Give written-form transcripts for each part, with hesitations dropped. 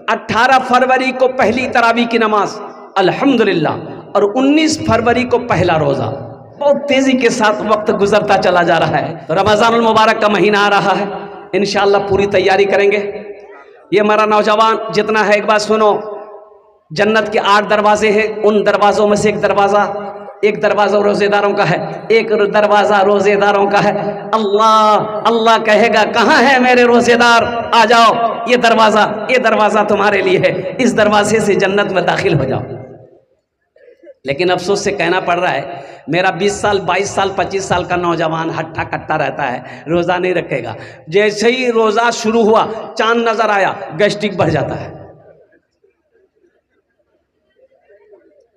18 फरवरी को पहली तरावी की नमाज अल्हम्दुलिल्लाह, और 19 फरवरी को पहला रोज़ा। बहुत तेज़ी के साथ वक्त गुजरता चला जा रहा है। तो रमज़ानुल मुबारक का महीना आ रहा है, इंशाअल्लाह पूरी तैयारी करेंगे। ये हमारा नौजवान जितना है, एक बात सुनो, जन्नत के 8 दरवाजे हैं, उन दरवाज़ों में से एक दरवाज़ा रोज़ेदारों का है, एक दरवाज़ा रोज़ेदारों का है। अल्लाह कहेगा कहाँ है मेरे रोज़ेदार, आ जाओ, ये दरवाज़ा तुम्हारे लिए है, इस दरवाजे से जन्नत में दाखिल हो जाओ। लेकिन अफसोस से कहना पड़ रहा है, मेरा 20 साल 22 साल 25 साल का नौजवान हट्टा कट्टा रहता है, रोज़ा नहीं रखेगा। जैसे ही रोज़ा शुरू हुआ, चांद नज़र आया, गैस्ट्रिक बढ़ जाता है।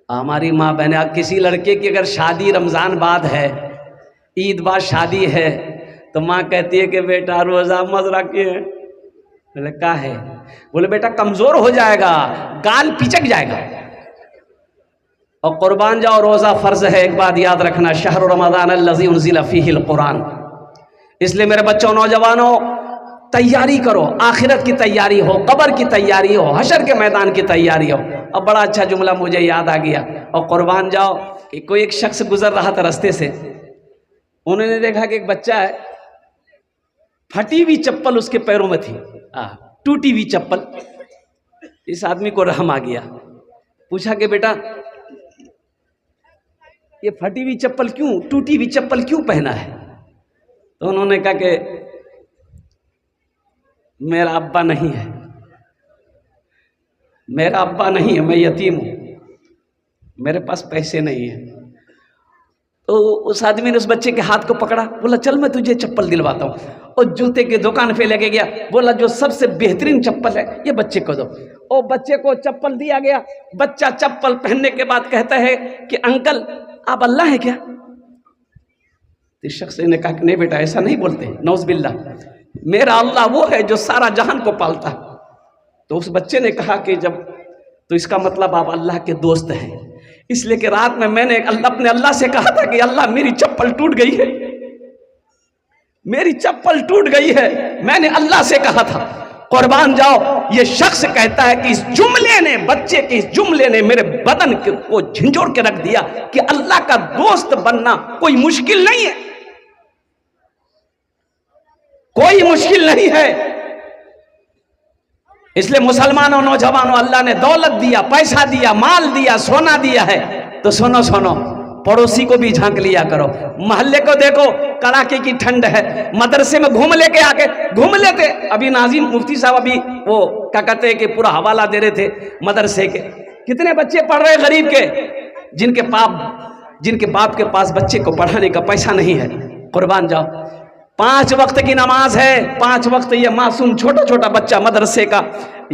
हमारी माँ बहने, किसी लड़के की अगर शादी रमज़ान बाद है, ईद बाद शादी है, तो माँ कहती है कि बेटा रोज़ा मत रखिए। बोले क्या है? बोले बेटा कमज़ोर हो जाएगा, गाल पिचक जाएगा। और कुर्बान जाओ, रोज़ा फ़र्ज़ है। एक बात याद रखना, शहर रमज़ान अल्लज़ी उन्ज़िला फ़ीहिल कुरान। इसलिए मेरे बच्चों, नौजवानों, तैयारी करो, आखिरत की तैयारी हो, कब्र की तैयारी हो, हशर के मैदान की तैयारी हो। अब बड़ा अच्छा जुमला मुझे याद आ गया। और कुर्बान जाओ कि कोई एक शख्स गुजर रहा था रास्ते से, उन्होंने देखा कि एक बच्चा है, फटी हुई चप्पल उसके पैरों में थी, टूटी हुई चप्पल। इस आदमी को रहम आ गया, पूछा कि बेटा ये फटी हुई चप्पल क्यों, टूटी हुई चप्पल क्यों पहना है? तो उन्होंने कहा कि मेरा अब्बा नहीं है, मैं यतीम हूं, मेरे पास पैसे नहीं है। तो उस आदमी ने उस बच्चे के हाथ को पकड़ा, बोला चल मैं तुझे चप्पल दिलवाता हूँ। और जूते की दुकान पे लेके गया, बोला जो सबसे बेहतरीन चप्पल है ये बच्चे को दो। और बच्चे को चप्पल दिया गया। बच्चा चप्पल पहनने के बाद कहता है कि अंकल आप अल्लाह है क्या? इस शख्स ने कहा कि नहीं बेटा, ऐसा नहीं बोलते, नौज़ बिल्लाह, मेरा अल्लाह वो है जो सारा जहान को पालता है। तो उस बच्चे ने कहा कि जब, तो इसका मतलब आप अल्लाह के दोस्त हैं, इसलिए कि रात में मैंने अपने अल्लाह से कहा था कि अल्लाह मेरी चप्पल टूट गई है, मेरी चप्पल टूट गई है, मैंने अल्लाह से कहा था। कुर्बान जाओ, ये शख्स कहता है कि इस जुमले ने, बच्चे के इस जुमले ने मेरे बदन को झंझोड़ के रख दिया कि अल्लाह का दोस्त बनना कोई मुश्किल नहीं है, कोई मुश्किल नहीं है। इसलिए मुसलमानों, नौजवानों, अल्लाह ने दौलत दिया, पैसा दिया, माल दिया, सोना दिया है, तो सुनो, पड़ोसी को भी झांक लिया करो। मोहल्ले को देखो, कड़ाके की ठंड है, मदरसे में घूम लेते। अभी नाजिम मुफ्ती साहब अभी वो क्या कहते हैं कि पूरा हवाला दे रहे थे मदरसे के, कितने बच्चे पढ़ रहे गरीब के, जिनके बाप के पास बच्चे को पढ़ाने का पैसा नहीं है। कुर्बान जाओ, 5 वक्त की नमाज है, 5 वक्त। ये मासूम छोटा बच्चा मदरसे का,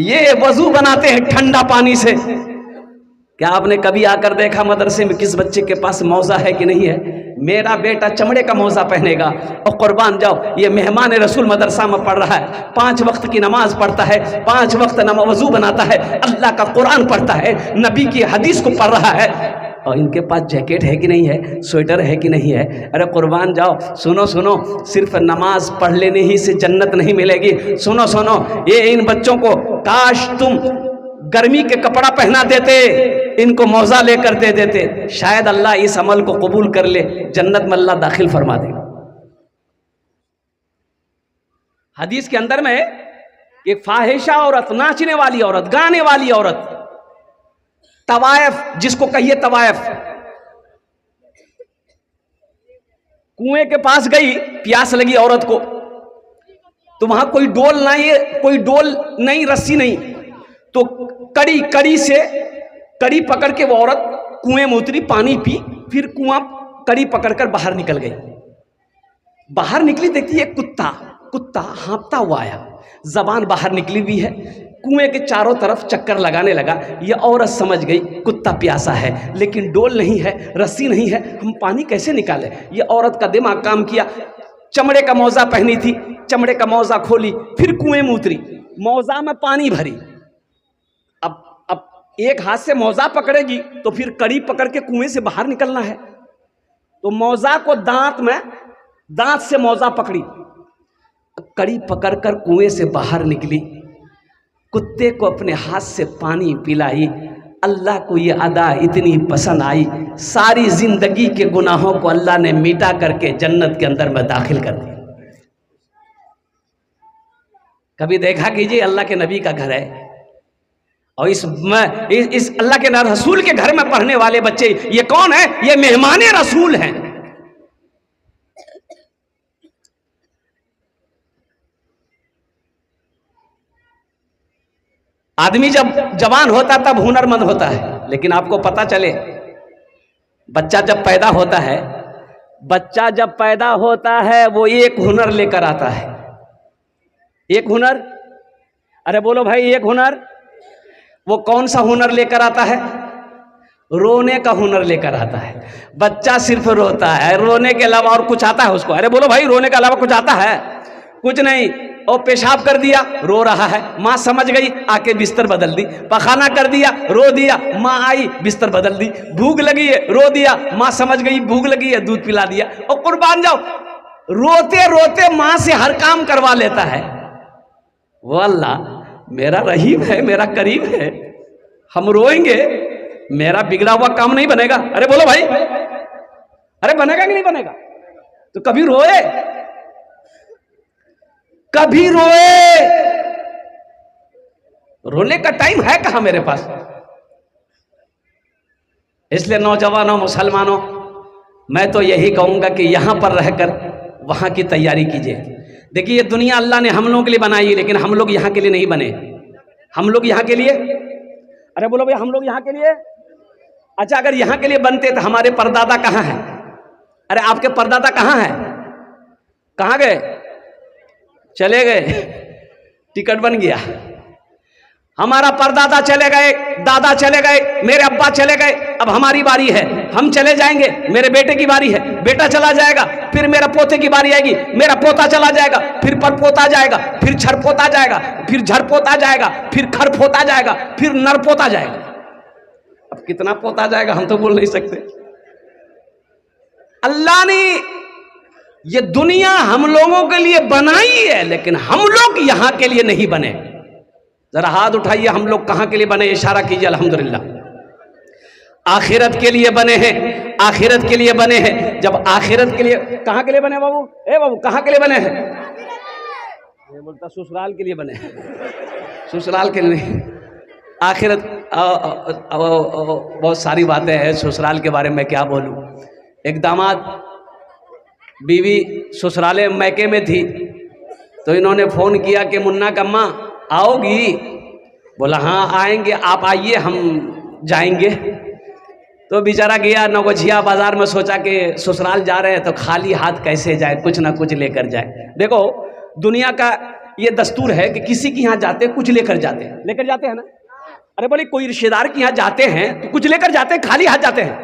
ये वजू बनाते हैं ठंडा पानी से। क्या आपने कभी आकर देखा मदरसे में किस बच्चे के पास मौजा है कि नहीं है? मेरा बेटा चमड़े का मौजा पहनेगा। और कुर्बान जाओ, ये मेहमान रसूल मदरसा में पढ़ रहा है, 5 वक्त की नमाज पढ़ता है, 5 वक्त वजू बनाता है, अल्लाह का कुरान पढ़ता है, नबी की हदीस को पढ़ रहा है। और इनके पास जैकेट है कि नहीं है, स्वेटर है कि नहीं है? अरे कुर्बान जाओ, सुनो, सिर्फ नमाज पढ़ लेने ही से जन्नत नहीं मिलेगी। सुनो, ये इन बच्चों को काश तुम गर्मी के कपड़ा पहना देते, इनको मौजा लेकर दे देते, शायद अल्लाह इस अमल को कबूल कर ले, जन्नत में अल्लाह दाखिल फरमा दे। हदीस के अंदर में एक फाहिशा औरत, नाचने वाली औरत, गाने वाली औरत, तवायफ जिसको कहिए तवायफ, कुएं के पास गई, प्यास लगी औरत को, तो वहां कोई डोल नहीं, रस्सी नहीं, तो कड़ी पकड़ के वो औरत कुएं में उतरी, पानी पी, फिर कड़ी पकड़कर बाहर निकल गई। बाहर निकली, देखती है कुत्ता हाँफता हुआ आया, जबान बाहर निकली हुई है, कुएं के चारों तरफ चक्कर लगाने लगा। ये औरत समझ गई कुत्ता प्यासा है, लेकिन डोल नहीं है, रस्सी नहीं है, हम पानी कैसे निकालें? ये औरत का दिमाग काम किया, चमड़े का मौजा पहनी थी, चमड़े का मौजा खोली, फिर कुएं में उतरी, मौजा में पानी भरी। अब एक हाथ से मौजा पकड़ेगी तो फिर कड़ी पकड़ के कुएं से बाहर निकलना है, तो मौजा को दांत से मौजा पकड़ी, कड़ी पकड़कर कुएं से बाहर निकली। कुत्ते को अपने हाथ से पानी पिलाई। अल्लाह को ये अदा इतनी पसंद आई, सारी जिंदगी के गुनाहों को अल्लाह ने मिटा करके जन्नत के अंदर में दाखिल कर दिया। कभी देखा कीजिए अल्लाह के नबी का घर है और इस अल्लाह के रसूल के घर में पढ़ने वाले बच्चे, ये कौन है? ये मेहमाने रसूल हैं। आदमी जब जवान होता तब हुनरमंद होता है, लेकिन आपको पता चले बच्चा जब पैदा होता है वो एक हुनर लेकर आता है। एक हुनर, अरे बोलो भाई, एक हुनर। वो कौन सा हुनर लेकर आता है? रोने का हुनर लेकर आता है। बच्चा सिर्फ रोता है, रोने के अलावा और कुछ आता है उसको? अरे बोलो भाई, रोने के अलावा कुछ आता है? कुछ नहीं। और पेशाब कर दिया, रो रहा है, माँ समझ गई, आके बिस्तर बदल दी। पखाना कर दिया, रो दिया, माँ आई, बिस्तर बदल दी। भूख लगी है, रो दिया, माँ समझ गई भूख लगी है, दूध पिला दिया। और कुर्बान जाओ, रोते रोते माँ से हर काम करवा लेता है। वो अल्लाह मेरा रहीम है, मेरा करीम है, हम रोएंगे, मेरा बिगड़ा हुआ काम नहीं बनेगा। अरे बोलो भाई, अरे बनेगा कि नहीं बनेगा? तो कभी रोए, कभी रोए। रोने का टाइम है कहां मेरे पास? इसलिए नौजवानों, मुसलमानों, मैं तो यही कहूंगा कि यहां पर रहकर वहां की तैयारी कीजिए। देखिए, ये दुनिया अल्लाह ने हम लोगों के लिए बनाई है, लेकिन हम लोग यहां के लिए नहीं बने। हम लोग यहां के लिए, अरे बोलो भाई, हम लोग यहां के लिए। अच्छा, अगर यहां के लिए बनते तो हमारे परदादा कहां हैं? अरे आपके परदादा कहां हैं? कहां गए? चले गए, टिकट बन गया। हमारा परदादा चले गए, दादा चले गए, मेरे अब्बा चले गए, अब हमारी बारी है, हम चले जाएंगे, मेरे बेटे की बारी है, बेटा चला जाएगा, फिर मेरा पोते की बारी आएगी, मेरा पोता चला जाएगा, फिर परपोता जाएगा, फिर छरपोता जाएगा, फिर झरपोता जाएगा, फिर खरपोता जाएगा, फिर नरपोता जाएगा। अब कितना पोता जाएगा हम तो बोल नहीं सकते। अल्लाह ने ये दुनिया हम लोगों के लिए बनाई है, लेकिन हम लोग यहां के लिए नहीं बने। जरा हाथ उठाइए, हम लोग कहां के लिए बने? इशारा कीजिए। अल्हम्दुलिल्लाह, आखिरत के लिए बने हैं, आखिरत के लिए बने हैं। जब आखिरत के लिए, कहां के लिए बने बाबू? ए बाबू, कहां के लिए बने हैं? ये बोलता ससुराल के लिए बने हैं, ससुराल के लिए। आखिरत बहुत सारी बातें हैं ससुराल के बारे में, क्या बोलूं। एक दामाद, बीवी ससुराले मैके में थी, तो इन्होंने फोन किया कि मुन्ना का अम्मा आओगी? बोला हाँ आएंगे, आप आइए, हम जाएंगे। तो बेचारा गया नवगछिया बाजार में, सोचा कि ससुराल जा रहे हैं तो खाली हाथ कैसे जाए, कुछ ना कुछ लेकर जाए। देखो, दुनिया का ये दस्तूर है कि किसी के यहाँ जाते कुछ लेकर जाते हैं ना। अरे बोले, कोई रिश्तेदार के यहाँ जाते हैं तो कुछ लेकर जाते हैं, खाली हाथ जाते हैं?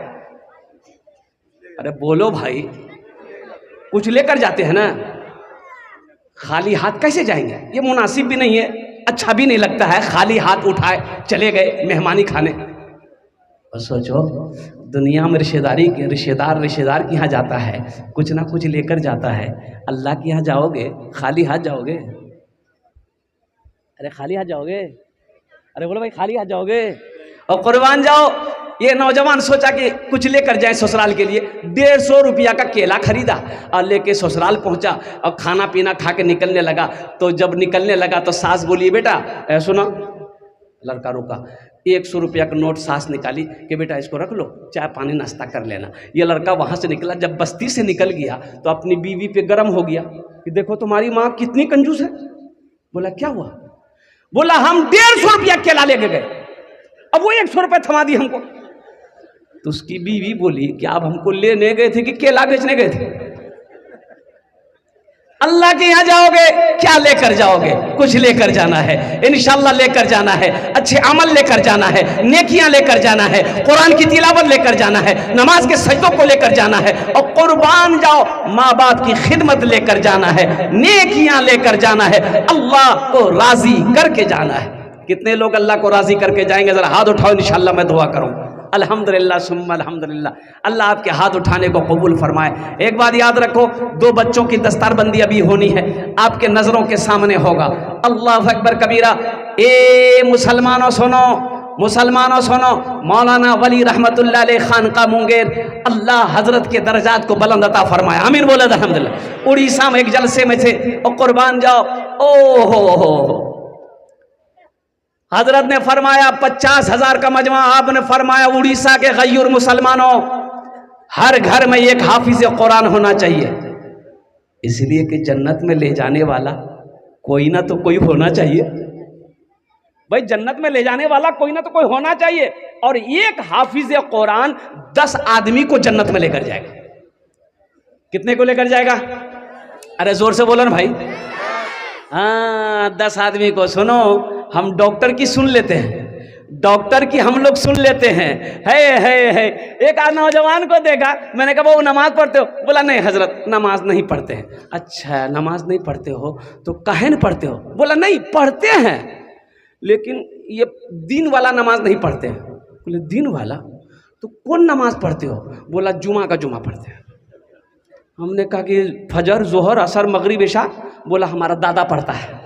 अरे बोलो भाई, कुछ लेकर जाते हैं ना, खाली हाथ कैसे जाएंगे? ये मुनासिब भी नहीं है, अच्छा भी नहीं लगता है, खाली हाथ उठाए चले गए मेहमानी खाने। और सोचो, दुनिया में रिश्तेदार के यहाँ जाता है, कुछ ना कुछ लेकर जाता है। अल्लाह के यहाँ जाओगे, खाली हाथ जाओगे? अरे खाली हाथ जाओगे? अरे बोलो भाई, खाली हाथ जाओगे? और कुर्बान जाओ, ये नौजवान सोचा कि कुछ लेकर जाए ससुराल के लिए। 150 रुपया का केला खरीदा और लेके ससुराल पहुंचा और खाना पीना खा के निकलने लगा। तो जब निकलने लगा तो सास बोली, बेटा सुनो। लड़का रुका, 100 रुपया का नोट सास निकाली कि बेटा इसको रख लो, चाय पानी नाश्ता कर लेना। ये लड़का वहां से निकला, जब बस्ती से निकल गया तो अपनी बीवी पे गर्म हो गया कि देखो तुम्हारी माँ कितनी कंजूस है। बोला क्या हुआ? बोला हम 150 रुपया केला लेके गए, अब वो 100 रुपया थमा दी हमको। तो उसकी बीवी बोली कि आप हमको लेने गए थे कि केला बेचने गए थे? अल्लाह के यहाँ जाओगे, क्या लेकर जाओगे? कुछ लेकर जाना है, इंशाअल्लाह लेकर जाना है, अच्छे अमल लेकर जाना है, नेकियां लेकर जाना है, कुरान की तिलावत लेकर जाना है, नमाज के सजदों को लेकर जाना है, और कुर्बान जाओ, माँ बाप की खिदमत लेकर जाना है, नेकियां लेकर जाना है, अल्लाह को राजी करके जाना है। कितने लोग अल्लाह को राजी करके जाएंगे? जरा हाथ उठाओ, इंशाअल्लाह मैं दुआ करूँ। अल्हम्दुलिल्लाह सुम्मा अल्हम्दुलिल्लाह, अल्लाह आपके हाथ उठाने को कबूल फरमाए। एक बात याद रखो, 2 बच्चों की दस्तारबंदी अभी होनी है, आपके नजरों के सामने होगा। अल्लाह अकबर कबीरा। ए मुसलमानों सुनो, मुसलमानों सुनो, मौलाना वली रहमतुल्लाह अलैह खानका मुंगेर, अल्लाह हजरत के दर्जात को बुलंद अता फरमाया। आमीन बोला अल्हम्दुलिल्लाह। उड़ीसा में एक जलसे में थे और कुर्बान जाओ, ओ हो हजरत ने फरमाया 50,000 का मजमा। आपने फरमाया उड़ीसा के गयूर मुसलमानों, हर घर में एक हाफिज कुरान होना चाहिए, इसलिए कि जन्नत में ले जाने वाला कोई ना तो कोई होना चाहिए। भाई जन्नत में ले जाने वाला कोई ना तो कोई होना चाहिए। और एक हाफिज कुरान 10 आदमी को जन्नत में लेकर जाएगा। कितने को लेकर जाएगा? अरे जोर से बोलो ना भाई। हाँ 10 आदमी को। सुनो, हम डॉक्टर की सुन लेते हैं, डॉक्टर की हम लोग सुन लेते हैं। है एक आज नौजवान को देखा, मैंने कहा वो नमाज पढ़ते हो? बोला नहीं हजरत नमाज नहीं पढ़ते हैं। अच्छा नमाज नहीं पढ़ते हो तो काहे नहीं पढ़ते हो? बोला नहीं पढ़ते हैं लेकिन ये दिन वाला नमाज नहीं पढ़ते हैं। बोले दिन वाला तो कौन नमाज पढ़ते हो? बोला जुमा का जुमा पढ़ते हैं। हमने कहा कि फजर जोहर असर मगरिब इशा? बोला हमारा दादा पढ़ता है,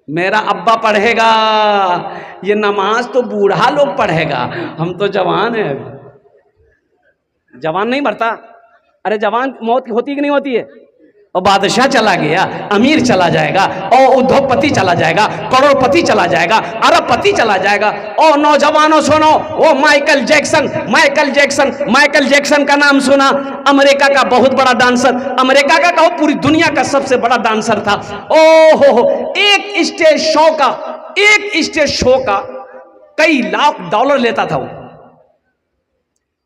मेरा अब्बा पढ़ेगा, ये नमाज तो बूढ़ा लोग पढ़ेगा, हम तो जवान है। जवान नहीं मरता? अरे जवान मौत होती कि नहीं होती है? और बादशाह चला गया, अमीर चला जाएगा, और उद्योगपति चला जाएगा, करोड़पति चला जाएगा, अरबपति चला जाएगा। और नौजवानों सुनो, वो माइकल जैक्सन का नाम सुना? अमेरिका का बहुत बड़ा डांसर, अमेरिका का कहो पूरी दुनिया का सबसे बड़ा डांसर था। ओहो, एक स्टेज शो का कई लाख डॉलर लेता था वो।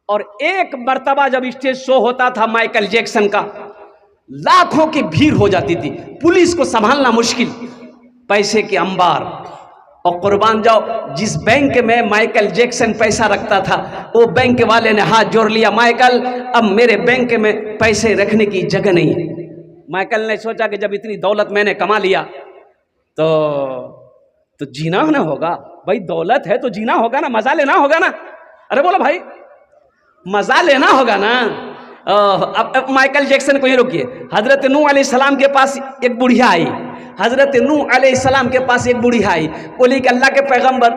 और एक मर्तबा जब स्टेज शो होता था माइकल जैक्सन का, लाखों की भीड़ हो जाती थी, पुलिस को संभालना मुश्किल, पैसे के अंबार। और कुर्बान जाओ, जिस बैंक में माइकल जैक्सन पैसा रखता था वो बैंक वाले ने हाथ जोड़ लिया, माइकल अब मेरे बैंक में पैसे रखने की जगह नहीं है। माइकल ने सोचा कि जब इतनी दौलत मैंने कमा लिया तो जीना ना होगा। भाई दौलत है तो जीना होगा ना, मजा लेना होगा ना। अरे बोलो भाई, मजा लेना होगा ना। अब माइकल जैक्सन को ये रोकिए। हजरत नूह अलैहिस्सलाम के पास एक बुढ़िया आई, हजरत नूह अलैहिस्सलाम के पास एक बुढ़िया आई, बोली कि अल्लाह के पैगंबर,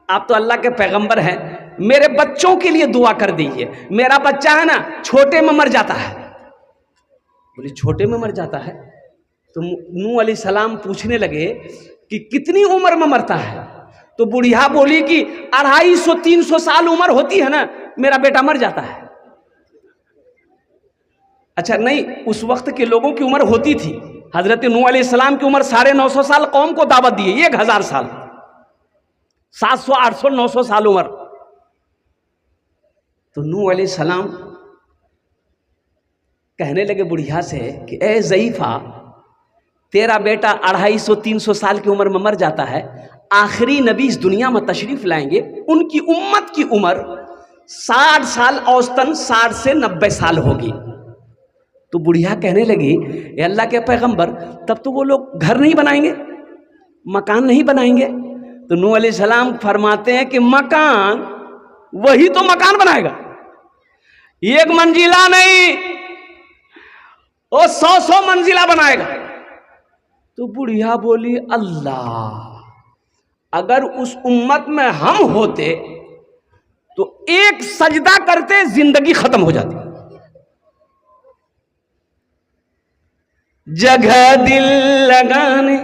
आप तो अल्लाह के पैगंबर हैं, मेरे बच्चों के लिए दुआ कर दीजिए, मेरा बच्चा है ना छोटे में मर जाता है। बोली छोटे में मर जाता है? तो नूह अलैहिस्सलाम पूछने लगे कि कितनी उम्र में मरता है? तो बुढ़िया बोली कि 250-300 साल उम्र होती है ना, मेरा बेटा मर जाता है। अच्छा नहीं, उस वक्त के लोगों की उम्र होती थी। हजरत नूह अलैहिस्सलाम की उम्र 950 साल, कौम को दावत दी, 1000 साल, 700, 800, 900 साल उम्र। तो नूह अलैहिस्सलाम कहने लगे बुढ़िया से कि ए ज़ईफा, तेरा बेटा 250-300 साल की उम्र में मर जाता है, आखिरी नबी इस दुनिया में तशरीफ लाएंगे, उनकी उम्मत की उम्र 60 साल, औसतन 60 से 90 साल होगी। तो बुढ़िया कहने लगी ए अल्लाह के पैगंबर, तब तो वो लोग घर नहीं बनाएंगे, मकान नहीं बनाएंगे। तो नूह अलैहिस्सलाम फरमाते हैं कि मकान, वही तो मकान बनाएगा, एक मंजिला नहीं, वो 100 मंजिला बनाएगा। तो बुढ़िया बोली अल्लाह, अगर उस उम्मत में हम होते तो एक सजदा करते जिंदगी खत्म हो जाती। जगह दिल लगाने,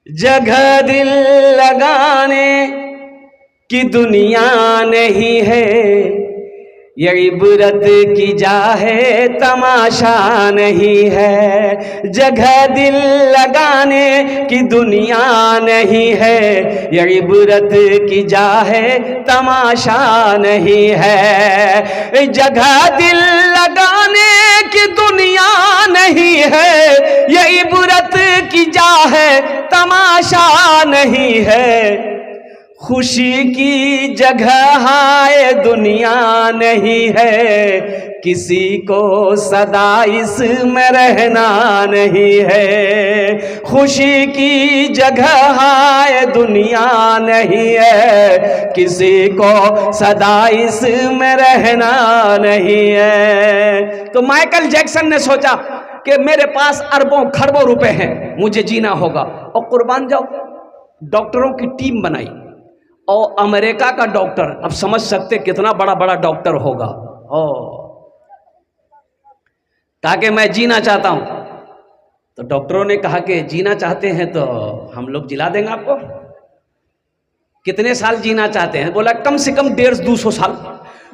जगह दिल लगाने की दुनिया नहीं है, ये इबरत की जा है तमाशा नहीं है। जगह दिल लगाने की दुनिया नहीं है, ये इबरत की जा है तमाशा नहीं है। जगह दिल लगाने की दुनिया नहीं है, ये इबरत की जा है तमाशा नहीं है। खुशी की जगह हाय दुनिया नहीं है, किसी को सदा इसमें रहना नहीं है। खुशी की जगह हाय दुनिया नहीं है, किसी को सदा इसमें रहना नहीं है। तो माइकल जैक्सन ने सोचा कि मेरे पास अरबों खरबों रुपए हैं, मुझे जीना होगा, और कुर्बान जाओ डॉक्टरों की टीम बनाई। और अमेरिका का डॉक्टर, अब समझ सकते कितना बड़ा बड़ा डॉक्टर होगा, ताकि मैं जीना चाहता हूं। तो डॉक्टरों ने कहा कि जीना चाहते हैं तो हम लोग जिला देंगे आपको। कितने साल जीना चाहते हैं? बोला कम से कम 150-200 साल।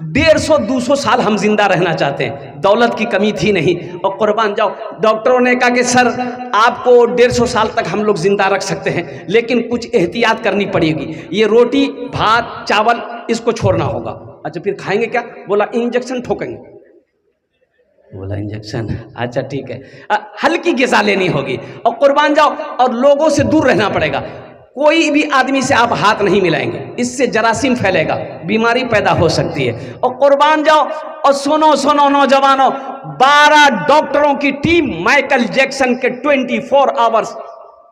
150-200 साल हम जिंदा रहना चाहते हैं, दौलत की कमी थी नहीं। और कुर्बान जाओ डॉक्टरों ने कहा कि सर आपको 150 साल तक हम लोग जिंदा रख सकते हैं, लेकिन कुछ एहतियात करनी पड़ेगी, ये रोटी भात चावल इसको छोड़ना होगा। अच्छा फिर खाएंगे क्या? बोला इंजेक्शन ठोकेंगे। बोला इंजेक्शन, अच्छा ठीक है, हल्की ग़िज़ा लेनी होगी और कुर्बान जाओ, और लोगों से दूर रहना पड़ेगा। कोई भी आदमी से आप हाथ नहीं मिलाएंगे, इससे जरासीम फैलेगा, बीमारी पैदा हो सकती है। और कुर्बान जाओ, और सुनो सुनो नौजवानों, 12 डॉक्टरों की टीम माइकल जैक्सन के 24 आवर्स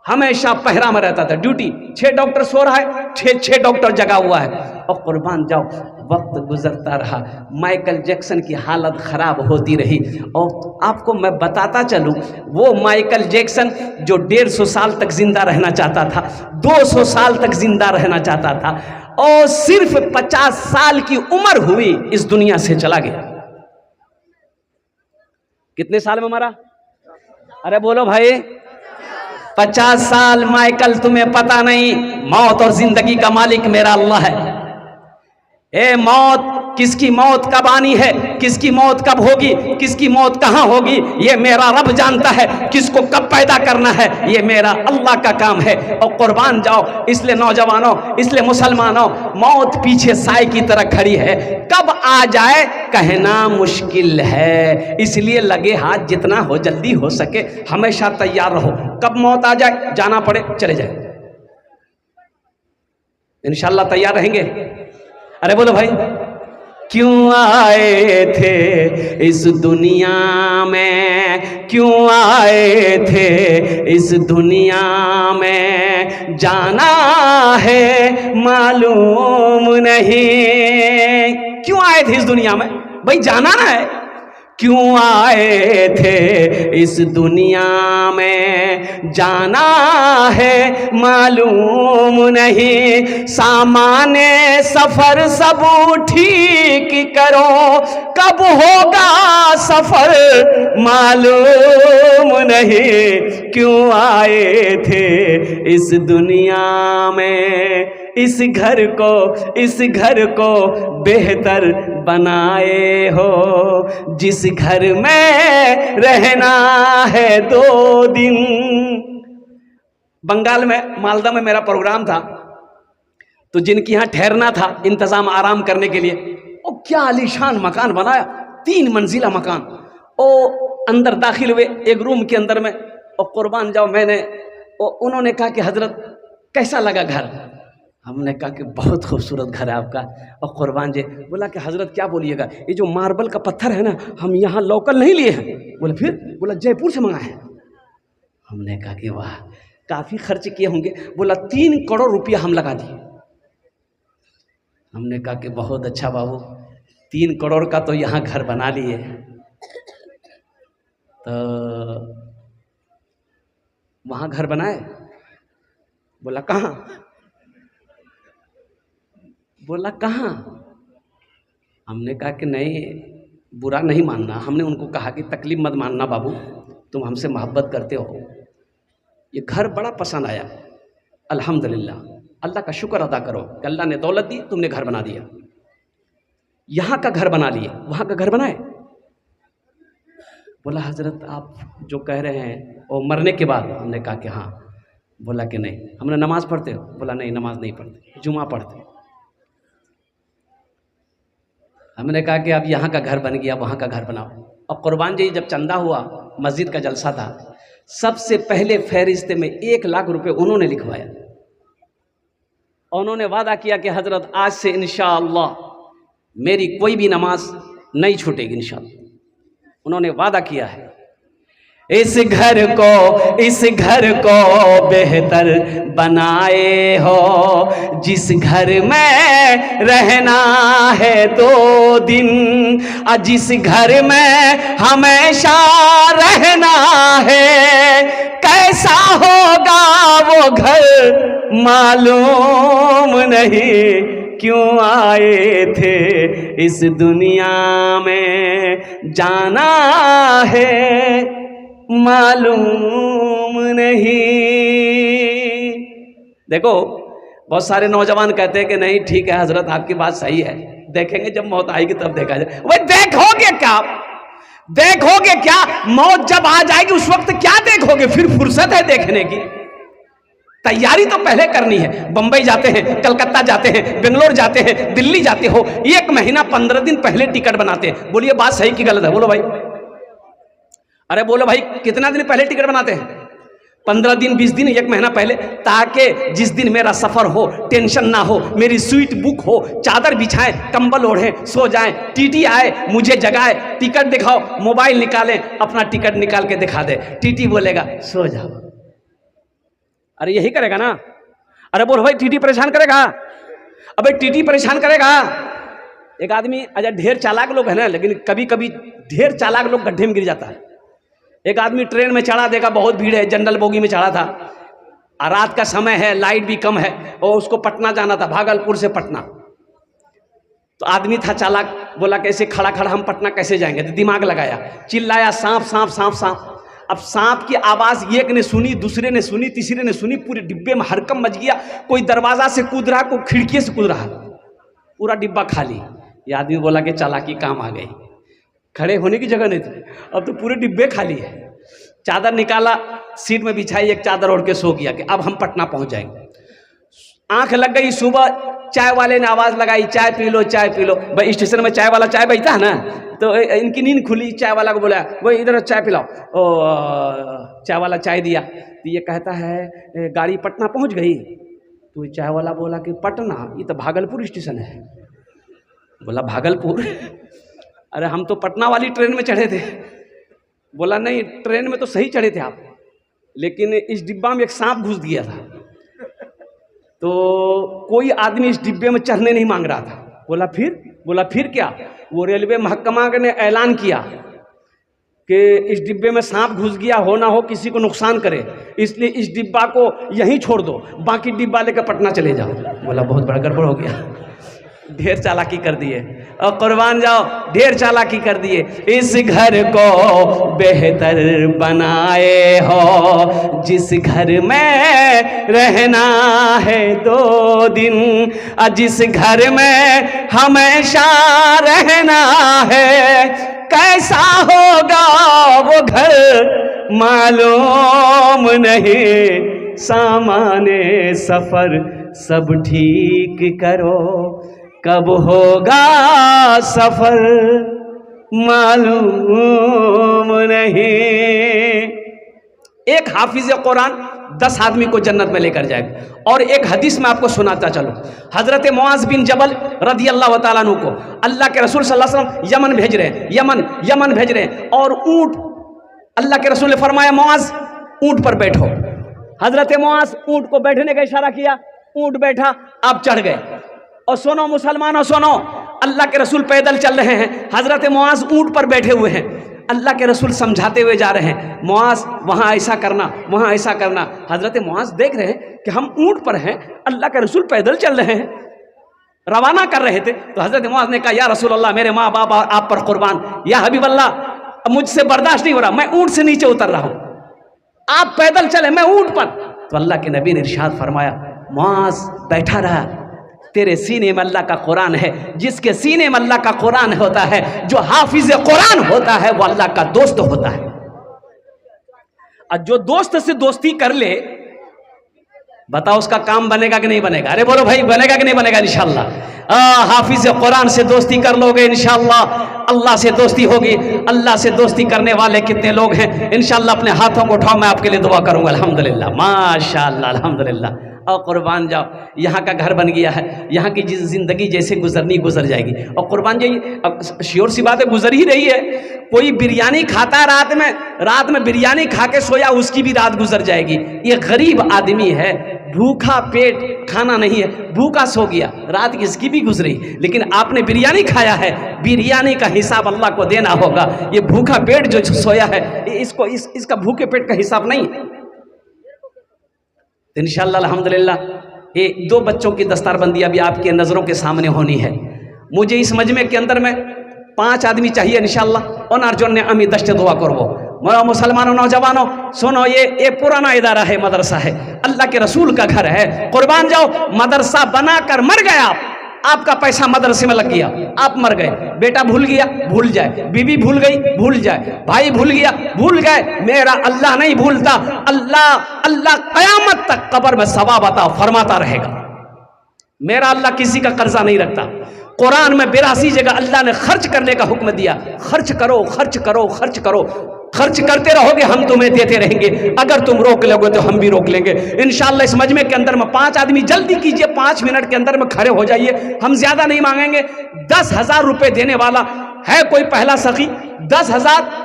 हमेशा पहरा में रहता था, ड्यूटी। 6 डॉक्टर सो रहा है, 6 डॉक्टर जगा हुआ है। और कुर्बान जाओ वक्त गुजरता रहा, माइकल जैक्सन की हालत ख़राब होती रही। और आपको मैं बताता चलूँ, वो माइकल जैक्सन जो 150 साल तक जिंदा रहना चाहता था, 200 साल तक जिंदा रहना चाहता था, और सिर्फ 50 साल की उम्र हुई इस दुनिया से चला गया। कितने साल में मरा? अरे बोलो भाई, 50 साल। माइकल तुम्हें पता नहीं, मौत और जिंदगी का मालिक मेरा अल्लाह है। ए मौत, किसकी मौत कब आनी है, किसकी मौत कब होगी, किसकी मौत कहाँ होगी, ये मेरा रब जानता है। किसको कब पैदा करना है, ये मेरा अल्लाह का काम है। और कुर्बान जाओ, इसलिए नौजवानों, इसलिए मुसलमानों, मौत पीछे साए की तरह खड़ी है, कब आ जाए कहना मुश्किल है। इसलिए लगे हाथ जितना हो, जल्दी हो सके हमेशा तैयार रहो। कब मौत आ जाए, जाना पड़े चले जाए, इंशाल्लाह तैयार रहेंगे। अरे बोलो भाई, क्यों आए थे इस दुनिया में, क्यों आए थे इस दुनिया में, जाना है मालूम नहीं। क्यों आए थे इस दुनिया में? भाई जाना ना है। क्यों आए थे इस दुनिया में, जाना है मालूम नहीं। सामाने सफर सब ठीक करो, कब होगा सफर मालूम नहीं। क्यों आए थे इस दुनिया में, इस घर को बेहतर बनाए हो, जिस घर में रहना है 2 दिन। बंगाल में मालदा में मेरा प्रोग्राम था, तो जिनके यहाँ ठहरना था इंतजाम आराम करने के लिए, और क्या आलीशान मकान बनाया, 3 मंजिला मकान। और अंदर दाखिल हुए एक रूम के अंदर में, और कुर्बान जाओ उन्होंने कहा कि हजरत कैसा लगा घर? हमने कहा कि बहुत खूबसूरत घर है आपका। और कुर्बान जी बोला कि हजरत क्या बोलिएगा, ये जो मार्बल का पत्थर है ना, हम यहाँ लोकल नहीं लिए हैं। बोले फिर? बोला जयपुर से मंगाए हैं। हमने कहा कि वाह, काफ़ी खर्च किए होंगे। बोला 3 करोड़ रुपया हम लगा दिए। हमने कहा कि बहुत अच्छा बाबू, 3 करोड़ का तो यहाँ घर बना लिए। तो वहाँ घर बनाए? बोला कहाँ? बोला कहाँ? हमने कहा कि नहीं, बुरा नहीं मानना। हमने उनको कहा कि तकलीफ मत मानना बाबू, तुम हमसे मोहब्बत करते हो। ये घर बड़ा पसंद आया, अल्हम्दुलिल्लाह, अल्लाह का शुक्र अदा करो कि अल्लाह ने दौलत दी, तुमने घर बना दिया। यहाँ का घर बना लिए, वहाँ का घर बनाए? बोला हजरत आप जो कह रहे हैं वो मरने के बाद? हमने कहा कि हाँ। बोला कि नहीं। हमने नमाज पढ़ते हो? बोला नहीं, नमाज नहीं पढ़ते, जुमा पढ़ते। हमने कहा कि अब यहाँ का घर बन गया, वहाँ का घर बनाओ। और कुर्बान जी जब चंदा हुआ, मस्जिद का जलसा था, सबसे पहले फहरिस्त में 1 लाख रुपए उन्होंने लिखवाया। और उन्होंने वादा किया कि हजरत आज से इंशाअल्लाह मेरी कोई भी नमाज नहीं छूटेगी इंशाअल्लाह। उन्होंने वादा किया है। इस घर को बेहतर बनाए हो, जिस घर में रहना है 2 दिन, जिस घर में हमेशा रहना है, कैसा होगा वो घर मालूम नहीं, क्यों आए थे इस दुनिया में, जाना है मालूम नहीं। देखो बहुत सारे नौजवान कहते हैं कि नहीं ठीक है हजरत आपकी बात सही है, देखेंगे जब मौत आएगी तब देखा जाए। वही देखोगे क्या? मौत जब आ जाएगी उस वक्त क्या देखोगे? फिर फुर्सत है देखने की? तैयारी तो पहले करनी है। बंबई जाते हैं, कलकत्ता जाते हैं, बेंगलोर जाते हैं, दिल्ली जाते हो, 1 महीना 15 दिन पहले टिकट बनाते हैं। बोलिए बात सही कि गलत है? बोलो भाई, अरे बोलो भाई, कितना दिन पहले टिकट बनाते हैं? 15 दिन, 20 दिन, 1 महीना पहले, ताकि जिस दिन मेरा सफर हो टेंशन ना हो, मेरी स्वीट बुक हो, चादर बिछाएं, कंबल ओढ़े सो जाएं, टीटी आए मुझे जगाए, टिकट दिखाओ, मोबाइल निकालें, अपना टिकट निकाल के दिखा दे, टीटी बोलेगा सो जाओ। अरे यही करेगा ना? अरे बोलो भाई, टीटी परेशान करेगा? अबे टीटी परेशान करेगा। एक आदमी, अच्छा ढेर चालाक लोग है ना, लेकिन कभी कभी ढेर चालाक लोग गड्ढे में गिर जाता है। एक आदमी ट्रेन में चढ़ा, देखा बहुत भीड़ है, जनरल बोगी में चढ़ा था, रात का समय है, लाइट भी कम है, और उसको पटना जाना था, भागलपुर से पटना। तो आदमी था चालाक, बोला कैसे खड़ा खड़ा हम पटना कैसे जाएंगे? तो दिमाग लगाया, चिल्लाया सांप सांप सांप सांप। अब सांप की आवाज एक ने सुनी, दूसरे ने सुनी, तीसरे ने सुनी, पूरे डिब्बे में हड़कंप मच गया। कोई दरवाजा से कूद रहा, कोई खिड़की से कूद रहा, पूरा डिब्बा खाली। ये आदमी बोला कि चालाकी काम आ गई, खड़े होने की जगह नहीं थी, अब तो पूरे डिब्बे खाली है। चादर निकाला, सीट में बिछाई, एक चादर ओढ़ के सो गया कि अब हम पटना पहुंच जाएंगे। आंख लग गई, सुबह चाय वाले ने आवाज लगाई, चाय पी लो चाय पी लो। भाई स्टेशन में चाय वाला चाय बेचता है ना, तो इनकी नींद खुली, चाय वाला को बोला वही इधर चाय पिलाओ। चाय वाला चाय दिया, तो ये कहता है गाड़ी पटना पहुंच गई? तो चाय वाला बोला कि पटना, ये तो भागलपुर स्टेशन है। बोला भागलपुर? अरे हम तो पटना वाली ट्रेन में चढ़े थे। बोला नहीं, ट्रेन में तो सही चढ़े थे आप, लेकिन इस डिब्बा में एक सांप घुस गया था, तो कोई आदमी इस डिब्बे में चढ़ने नहीं मांग रहा था। बोला फिर? बोला फिर क्या? वो रेलवे महकमा ने ऐलान किया कि इस डिब्बे में सांप घुस गया, हो ना हो किसी को नुकसान करे, इसलिए इस डिब्बा को यहीं छोड़ दो, बाकी डिब्बा लेकर पटना चले जाओ। बोला बहुत बड़ा गड़बड़ हो गया, ढेर चालाकी कर दिए, और कुर्बान जाओ, ढेर चालाकी कर दिए। इस घर को बेहतर बनाए हो, जिस घर में रहना है 2 दिन, जिस घर में हमेशा रहना है, कैसा होगा वो घर मालूम नहीं, सामाने सफर सब ठीक करो, कब होगा सफर मालूम नहीं। एक हाफिज कुरान 10 आदमी को जन्नत में लेकर जाएगा। और एक हदीस में आपको सुनाता चलो, हजरत मुआज बिन जबल रदी अल्लाह तआला अन्हु को अल्लाह के रसूल सल्लल्लाहु अलैहि वसल्लम यमन भेज रहे हैं, यमन भेज रहे हैं, और ऊंट, अल्लाह के रसूल ने फरमाया मुआज ऊंट पर बैठो। हजरत मुआज ऊंट को बैठने का इशारा किया, ऊंट बैठा, आप चढ़ गए। और सुनो मुसलमानों सुनो, अल्लाह के रसूल पैदल चल रहे हैं, हजरत मुआज ऊंट पर बैठे हुए हैं। अल्लाह के रसूल समझाते हुए जा रहे हैं, मुआज वहाँ ऐसा करना, वहाँ ऐसा करना। हजरत मुआज देख रहे हैं कि हम ऊंट पर हैं, अल्लाह के रसूल पैदल चल रहे हैं, रवाना कर रहे थे। तो हजरत मुआज ने कहा या रसूल अल्लाह, मेरे माँ बाप आप पर कुर्बान, या हबीब अल्लाह, अब मुझसे बर्दाश्त नहीं हो रहा, मैं ऊंट से नीचे उतर रहा हूँ, आप पैदल चले, मैं ऊंट पर। तो अल्लाह के नबी ने इरशाद फरमाया, मुआज बैठा रहा, तेरे सीने में अल्लाह का कुरान है, जिसके सीने में अल्लाह का कुरान होता है, जो हाफिज कुरान होता है, वो अल्लाह का दोस्त होता है। और जो दोस्त से दोस्ती कर ले, बताओ उसका काम बनेगा कि नहीं बनेगा? अरे बोलो भाई, बनेगा कि नहीं बनेगा? इंशाअल्लाह हाफिज कुरान से दोस्ती कर लोगे, इंशाअल्लाह अल्लाह से दोस्ती होगी। अल्लाह से दोस्ती करने वाले कितने लोग हैं? इंशाअल्लाह अपने हाथों को उठाओ, मैं आपके लिए दुआ करूंगा। अल्हम्दुलिल्लाह, माशाअल्लाह, अल्हम्दुलिल्लाह। और कुर्बान जाओ, यहाँ का घर बन गया है, यहाँ की ज़िंदगी जैसे गुजरनी गुजर जाएगी। और कुर्बान जाइए, अब श्योर सी बात है गुजर ही रही है। कोई बिरयानी खाता है रात में बिरयानी खा के सोया, उसकी भी रात गुजर जाएगी। ये गरीब आदमी है, भूखा पेट, खाना नहीं है, भूखा सो गया, रात किसकी भी गुजरी। लेकिन आपने बिरयानी खाया है, बिरयानी का हिसाब अल्लाह को देना होगा। ये भूखा पेट जो सोया है, इसका भूखे पेट का हिसाब नहीं। इंशाअल्लाह अल्हम्दुलिल्लाह ये 2 बच्चों की दस्तारबंदी अभी आपके नज़रों के सामने होनी है। मुझे इस मजमे के अंदर में 5 आदमी चाहिए इंशाअल्लाह। और अर्जुन ने अमी दश्त दुआ करवो। मुसलमानों, नौजवानों सुनो, ये पुराना इदारा है, मदरसा है, अल्लाह के रसूल का घर है। कुर्बान जाओ, मदरसा बनाकर मर गए आपका पैसा मदरसे में लग गया, आप मर गए। बेटा भूल गया, भूल जाए, बीवी भूल गई, भूल जाए, भाई भूल गया, भूल गए। मेरा अल्लाह नहीं भूलता। अल्लाह कयामत तक कब्र में सवाब अता फरमाता रहेगा। मेरा अल्लाह किसी का कर्जा नहीं रखता। कुरान में 82 जगह अल्लाह ने खर्च करने का हुक्म दिया। खर्च करो, खर्च करो, खर्च करो। खर्च करते रहोगे, हम तुम्हें देते रहेंगे। अगर तुम रोक लोगे तो हम भी रोक लेंगे इंशाअल्लाह। इस मजमे के अंदर में 5 आदमी, जल्दी कीजिए, 5 मिनट के अंदर में खड़े हो जाइए। हम ज्यादा नहीं मांगेंगे। 10,000 रुपए देने वाला है कोई पहला सखी? 10,000।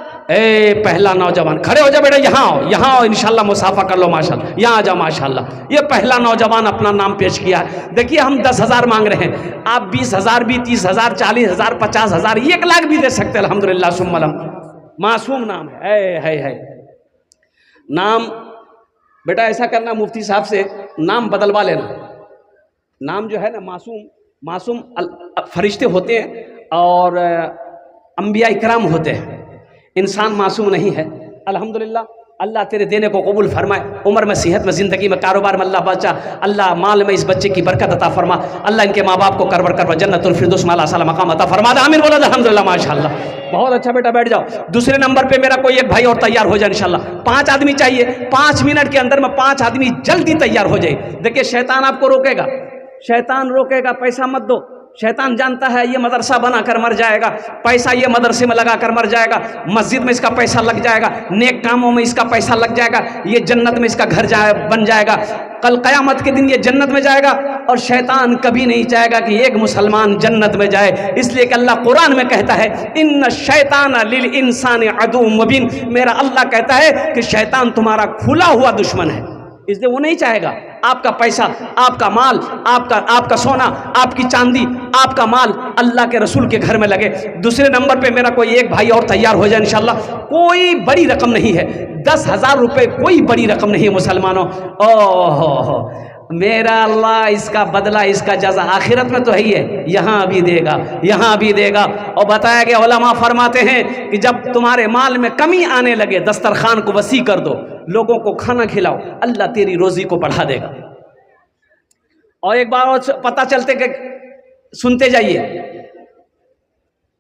पहला नौजवान खड़े हो जाओ बेटा, यहाँ आओ इंशाअल्लाह, मुसाफा कर लो माशाअल्लाह, यहाँ आ जाओ माशाअल्लाह। ये पहला नौजवान अपना नाम पेश किया है। देखिए हम 10,000 मांग रहे हैं, आप 20,000 भी, 30,000, 40,000, 50,000, 1 लाख भी दे सकते हैं। अल्हम्दुलिल्लाह सुम्मलम। मासूम नाम है। नाम बेटा ऐसा करना, मुफ्ती साहब से नाम बदलवा लेना। नाम जो है ना, मासूम फरिश्ते होते हैं और अंबिया इकराम होते हैं, इंसान मासूम नहीं है। अल्हम्दुलिल्लाह, अल्लाह तेरे देने को कबूल फरमाए। उम्र में, सेहत में, ज़िंदगी में, कारोबार में अल्लाह बचा। अल्लाह माल में इस बच्चे की बरकत अता फरमा। अल्लाह इनके माँ बाप को करवर जन्नतुल फिरदौस में आला मकाम अता फरमा। आमीन बोलो अल्हम्दुलिल्लाह माशाअल्लाह। बहुत अच्छा बेटा, बैठ जाओ। दूसरे नंबर पे मेरा कोई एक भाई और तैयार हो जाए इंशाअल्लाह। 5 आदमी चाहिए। 5 मिनट के अंदर में 5 आदमी जल्दी तैयार हो जाए। देखिए शैतान आपको रोकेगा, शैतान रोकेगा, पैसा मत दो। शैतान जानता है ये मदरसा बनाकर मर जाएगा, पैसा ये मदरसे में लगाकर मर जाएगा, मस्जिद में इसका पैसा लग जाएगा, नेक कामों में इसका पैसा लग जाएगा, ये जन्नत में इसका घर बन जाएगा, कल क़यामत के दिन ये जन्नत में जाएगा। और शैतान कभी नहीं चाहेगा कि एक मुसलमान जन्नत में जाए। इसलिए कि अल्लाह कुरान में कहता है, इन्न शैतान लिल इंसान अदुव्वुम मुबीन। मेरा अल्लाह कहता है कि शैतान तुम्हारा खुला हुआ दुश्मन है, इसलिए वो नहीं चाहेगा आपका पैसा, आपका माल, आपका सोना, आपकी चांदी, आपका माल अल्लाह के रसूल के घर में लगे। दूसरे नंबर पे मेरा कोई एक भाई और तैयार हो जाए इंशाअल्लाह। कोई बड़ी रकम नहीं है, 10,000 रुपये कोई बड़ी रकम नहीं है मुसलमानों। ओह मेरा अल्लाह इसका बदला, इसका जज़ा आखिरत में तो है ही है, यहाँ भी देगा, यहाँ भी देगा। और बताया गया, उलमा फरमाते हैं कि जब तुम्हारे माल में कमी आने लगे, दस्तरखान को वसी कर दो, लोगों को खाना खिलाओ, अल्लाह तेरी रोजी को बढ़ा देगा। और एक बार और पता चलते कि सुनते जाइए,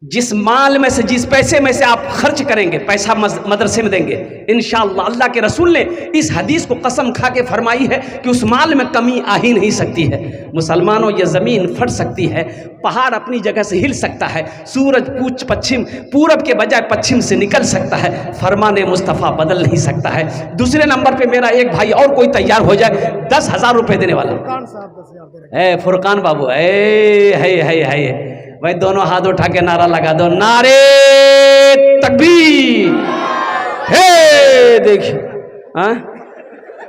जिस माल में से, जिस पैसे में से आप खर्च करेंगे, पैसा मदरसे में देंगे, इंशाअल्लाह अल्लाह के रसूल ने इस हदीस को कसम खा के फरमाई है कि उस माल में कमी आ ही नहीं सकती है। मुसलमानों, ये ज़मीन फट सकती है, पहाड़ अपनी जगह से हिल सकता है, सूरज पूरब के बजाय पश्चिम से निकल सकता है, फरमाने मुस्तफ़ा बदल नहीं सकता है। दूसरे नंबर पे मेरा एक भाई और कोई तैयार हो जाए, 10,000 रुपये देने वाला। फुरकान बाबू है भाई, दोनों हाथ उठा के नारा लगा दो, नारे तकबीर। हे देखिए,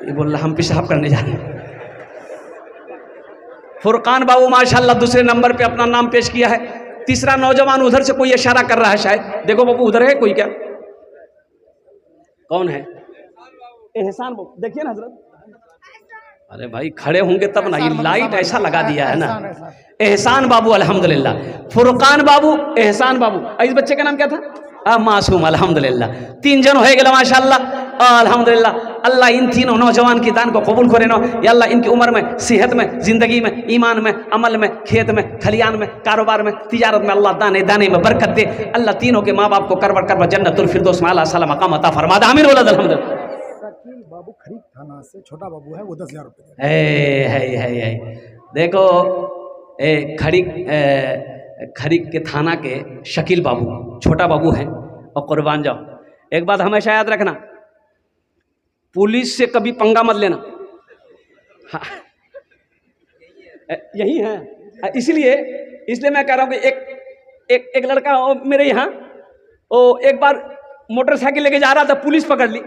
ये बोल रहा हम पेशाब करने जा रहे हैं। फुरकान बाबू माशाल्लाह दूसरे नंबर पे अपना नाम पेश किया है। तीसरा नौजवान उधर से कोई इशारा कर रहा है शायद, देखो बाबू उधर है कोई, क्या कौन है? एहसान बाबू, देखिए ना हजरत। अरे भाई खड़े होंगे तब ना, ये लाइट ऐसा लगा दिया है ना। एहसान बाबू अल्हम्दुलिल्लाह, फुरकान बाबू, एहसान बाबू। इस बच्चे का नाम क्या था? मासूम। अल्हम्दुलिल्लाह 3 जन हो गए माशाल्लाह अल्हम्दुलिल्लाह। अल्लाह इन तीनों नौजवान की दान को कबूल करे नो। या अल्लाह इनकी उम्र में, सेहत में, ज़िंदगी में, ईमान में, अमल में, खेत में, खलियान में, कारोबार में, तिजारत में अल्लाह दाने दाने में बरकत दे। अल्लाह तीनों के माँ बाप को करवर जन्नतुल फिरदौस में आला सलाम मकाम अता फरमा दे। आमीन बोलो अल्हम्दुलिल्लाह। बाबू खरीद थाना से छोटा बाबू है, वो 10,000 रुपये है। देखो खरीक के थाना के शकील बाबू छोटा बाबू हैं। और कुर्बान जाओ, एक बात हमेशा याद रखना, पुलिस से कभी पंगा मत लेना। हाँ, यही है, इसलिए मैं कह रहा हूँ कि एक लड़का मेरे यहाँ वो एक बार मोटरसाइकिल लेके जा रहा था, पुलिस पकड़ ली,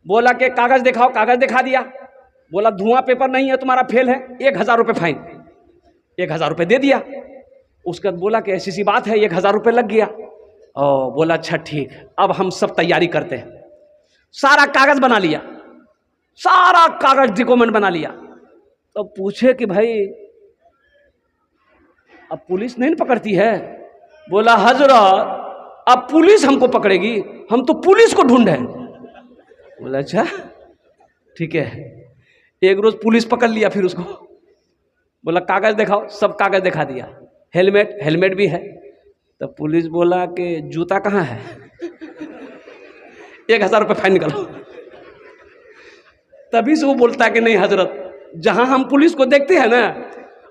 बोला कि कागज दिखाओ, कागज दिखा दिया, बोला धुआं पेपर नहीं है तुम्हारा, फेल है, 1000 रुपये फाइन। 1000 रुपये दे दिया। उसके बाद बोला कि ऐसी सी बात है, 1000 रुपये लग गया। और बोला अच्छा ठीक, अब हम सब तैयारी करते हैं। सारा कागज बना लिया, सारा कागज डॉक्यूमेंट बना लिया। तो पूछे कि भाई अब पुलिस नहीं पकड़ती है? बोला हजरत अब पुलिस हमको पकड़ेगी, हम तो पुलिस को ढूंढे। बोला अच्छा ठीक है। एक रोज पुलिस पकड़ लिया, फिर उसको बोला कागज दिखाओ, सब कागज दिखा दिया, हेलमेट भी है। तो पुलिस बोला कि जूता कहाँ है? 1000 रुपये फाइन निकालो। तभी से वो बोलता है कि नहीं हजरत, जहां हम पुलिस को देखते हैं ना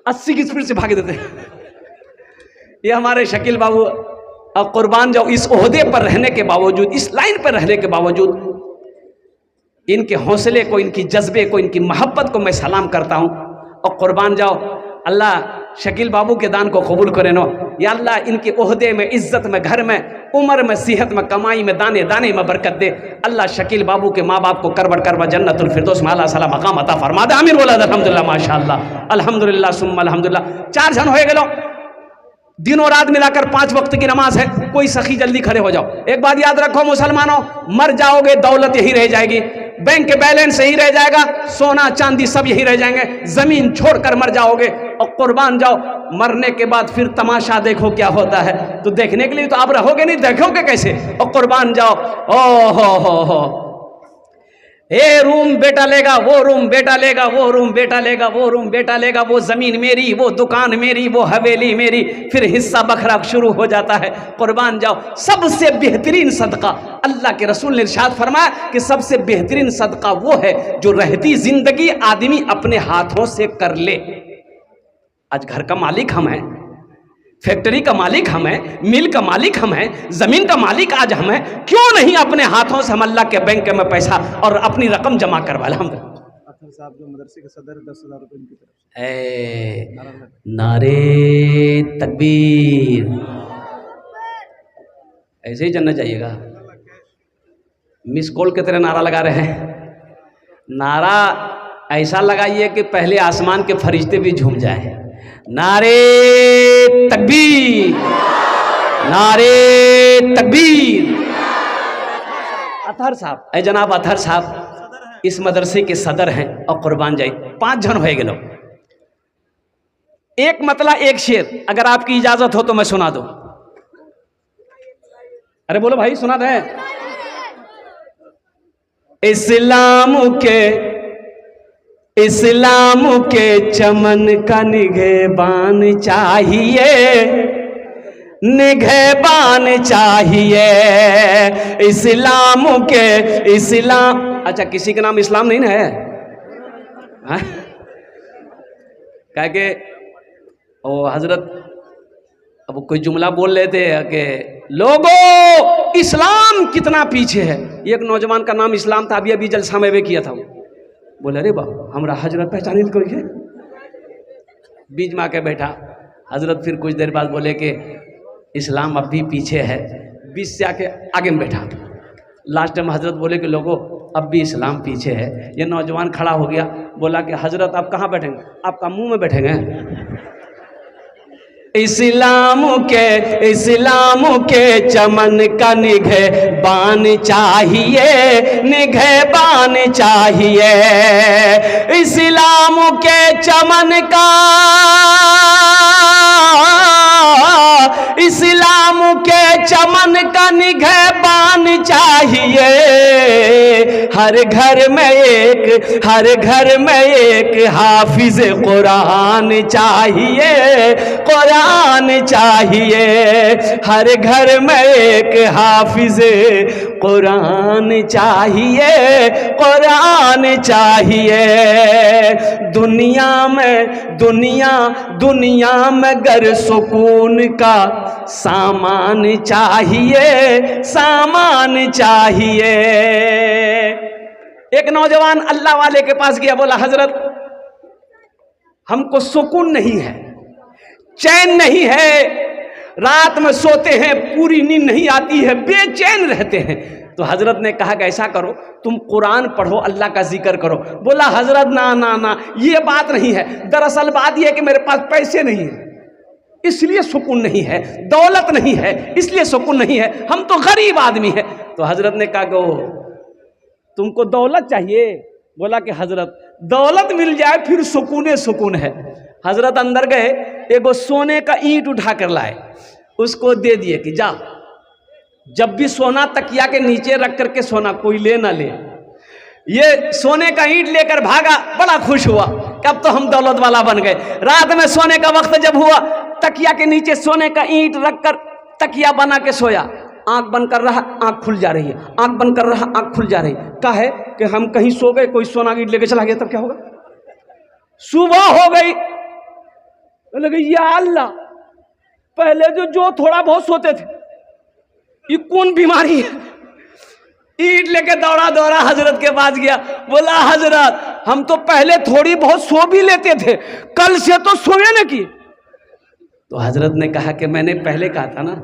80 की स्पीड से भाग देते हैं। ये हमारे शकील बाबू और कुर्बान जाओ, इस ओहदे पर रहने के बावजूद, इस लाइन पर रहने के बावजूद, इनके हौसले को, इनकी जज्बे को, इनकी मोहब्बत को मैं सलाम करता हूं। और कुर्बान जाओ, अल्लाह शकील बाबू के दान को कबूल करे नो। या अल्लाह इनके ओहदे में, इज्जत में, घर में, उम्र में, सेहत में, कमाई में, दाने दाने में बरकत दे। अल्लाह शकील बाबू के माँ बाप को करबा जन्नतुल फिरदौस में आला साला मकाम अता फरमा दे। आमीन बोला अल्हम्दुलिल्लाह माशाअल्लाह अल्हम्दुलिल्लाह सुम्मा अल्हम्दुलिल्लाह। 4 जन हो गए, दिनों रात मिलाकर 5 वक्त की नमाज है। कोई सखी जल्दी खड़े हो जाओ। एक बात याद रखो मुसलमानों, मर जाओगे दौलत यही रह जाएगी, बैंक के बैलेंस यही रह जाएगा, सोना चांदी सब यही रह जाएंगे, जमीन छोड़कर मर जाओगे। और कुर्बान जाओ, मरने के बाद फिर तमाशा देखो क्या होता है। तो देखने के लिए तो आप रहोगे नहीं, देखोगे कैसे? और कुर्बान जाओ, ओ हो ये रूम बेटा लेगा, वो रूम बेटा लेगा, वो रूम बेटा लेगा, वो रूम बेटा लेगा, वो जमीन मेरी, वो दुकान मेरी, वो हवेली मेरी, फिर हिस्सा बखरा शुरू हो जाता है। कुर्बान जाओ, सबसे बेहतरीन सदका अल्लाह के रसूल ने इरशाद फरमाया कि सबसे बेहतरीन सदका वो है जो रहती जिंदगी आदमी अपने हाथों से कर ले। आज घर का मालिक हम हैं, फैक्ट्री का मालिक हम हैं, मिल का मालिक हम हैं, जमीन का मालिक आज हम हैं, क्यों नहीं अपने हाथों से हम अल्लाह के बैंक में पैसा और अपनी रकम जमा करवा लें। अतर साहब जो मदरसे के सदर 10,000 रुपये इनकी तरफ से। नारे तकबीर, ऐसे ही जानना चाहिएगा। मिस कॉल की तरह नारा लगा रहे हैं। नारा ऐसा लगाइए कि पहले आसमान के फरिश्ते भी झूम जाए। नारे तकबीर, नारे तकबीर। अतहर साहब, ए जनाब अतहर साहब इस मदरसे के सदर हैं। और कुर्बान जाए 5 जन हो गए। एक मतला एक शेर अगर आपकी इजाजत हो तो मैं सुना दूं। अरे बोलो भाई, सुना दे। इस्लाम के चमन का निगहबान चाहिए, निगहबान चाहिए। इस्लाम अच्छा, किसी का नाम इस्लाम नहीं ना है? क्या के ओ हजरत अब कोई जुमला बोल रहे थे कि लोगों इस्लाम कितना पीछे है। एक नौजवान का नाम इस्लाम था, अभी जलसा में वे किया था। बोले अरे बाबा हमरा हजरत पहचान कोई है, बीच में आके बैठा। हजरत फिर कुछ देर बाद बोले कि इस्लाम अब भी पीछे है, बीच से आके आगे में बैठा। लास्ट में हजरत बोले कि लोगों अब भी इस्लाम पीछे है। ये नौजवान खड़ा हो गया, बोला कि हजरत आप कहाँ बैठेंगे? आपका मुंह में बैठेंगे। इस्लाम के चमन का निगहबान चाहिए, निगहबान चाहिए। इस्लाम के चमन का, इस्लाम के चमन का निगहबान चाहिए। हर घर में एक हाफिज कुरान चाहिए, कुरान चाहिए। हर घर में एक हाफिज कुरान चाहिए, कुरान चाहिए। दुनिया में गर सुकून का सामान चाहिए, सामान चाहिए। एक नौजवान अल्लाह वाले के पास गया, बोला हजरत हमको सुकून नहीं है, चैन नहीं है, रात में सोते हैं पूरी नींद नहीं आती है, बेचैन रहते हैं। तो हजरत ने कहा कि ऐसा करो, तुम कुरान पढ़ो, अल्लाह का जिक्र करो। बोला हजरत ना ना ना, ये बात नहीं है। दरअसल बात यह है कि मेरे पास पैसे नहीं है, इसलिए सुकून नहीं है, दौलत नहीं है इसलिए सुकून नहीं है, हम तो गरीब आदमी है। तो हजरत ने कहा कि तुमको दौलत चाहिए? बोला कि हजरत दौलत मिल जाए फिर सुकून सुकून है। हजरत अंदर गए, एगो सोने का ईंट उठा कर लाए, उसको दे दिए कि जा, जब भी सोना तकिया के नीचे रख करके सोना, कोई ले ना ले। ये सोने का ईंट लेकर भागा, बड़ा खुश हुआ कि अब तो हम दौलत वाला बन गए। रात में सोने का वक्त जब हुआ, तकिया के नीचे सोने का ईंट रखकर तकिया बना के सोया। आंख बंद कर रहा, आंख खुल जा रही है, आंख बंद कर रहा, आंख खुल जा रही। क्या है कि हम कहीं सो गए, कोई सोना ईंट लेके चला गया, तब क्या होगा? सुबह हो गई, लगे या अल्लाह, पहले जो थोड़ा बहुत सोते थे, ये कौन बीमारी है? ईंट लेके दौड़ा दौड़ा हजरत के पास गया। बोला हजरत हम तो पहले थोड़ी बहुत सो भी लेते थे, कल से तो सोए न की। तो हजरत ने कहा कि मैंने पहले कहा था ना,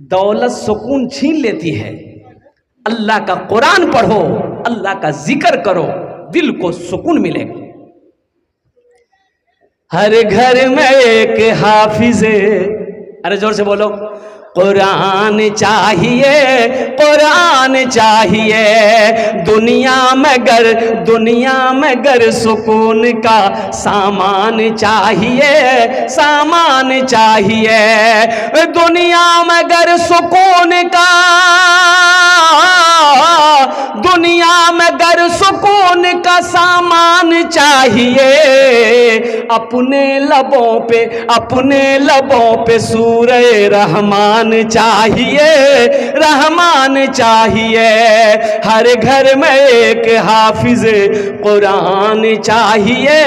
दौलत सुकून छीन लेती है। अल्लाह का कुरान पढ़ो, अल्लाह का जिक्र करो, दिल को सुकून मिलेगा। हर घर में एक हाफिज, अरे जोर से बोलो, कुरान चाहिए, कुरान चाहिए। दुनिया में गर सुकून का सामान चाहिए, सामान चाहिए। दुनिया में गर सुकून का, दुनिया में गर सुकून का सामान चाहिए। अपने लबों पे सूरे रहमान चाहिए, रहमान चाहिए। हर घर में एक हाफिज कुरान चाहिए,